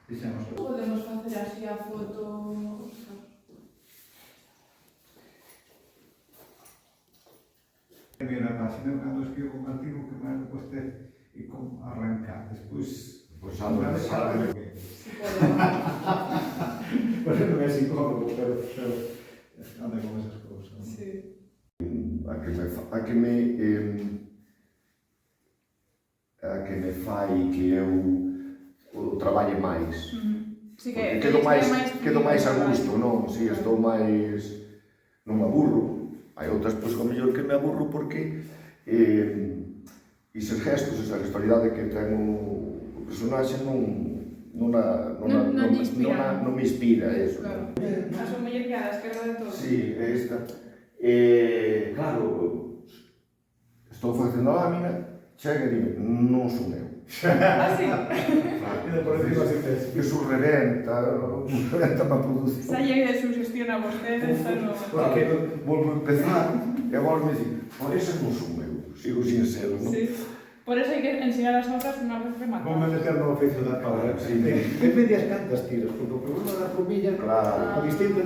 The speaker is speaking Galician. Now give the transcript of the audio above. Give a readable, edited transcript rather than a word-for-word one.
fixemos todo. Podemos facer así a foto. Mira na página, cando escribo un artigo, que máis depois e como arrancar, despois... Pois sabe que... Si podemos. Pois non é psicólogo, pero anda con esas cousas. Sí. A que me fai que eu traballe máis. Sí Porque quedo máis a gusto, non? Si, estou máis... non me aburro. Hai outras, pois, como mellor que me aburro porque eses gestos, esa gestualidade que ten o personaxe non me inspira eso. Claro. A súa muller que a esquerda de todo. Sí, é esta. Claro, estou facendo a lámina, chega e dime, non son eu. Ah, sí? Iso reventa a produción. Xa lle sugestiona a vostede, xa non... Porque volvo a empezar e agora me dicen, por eso non son eu, sigo sin ser, non? Sí. Por eso hai que ensinar as outras unha vez rematada. Vamos meter no oficio da palabra. Sí. De medias cantas tiras, porque o problema da comilla, Claro. o distinto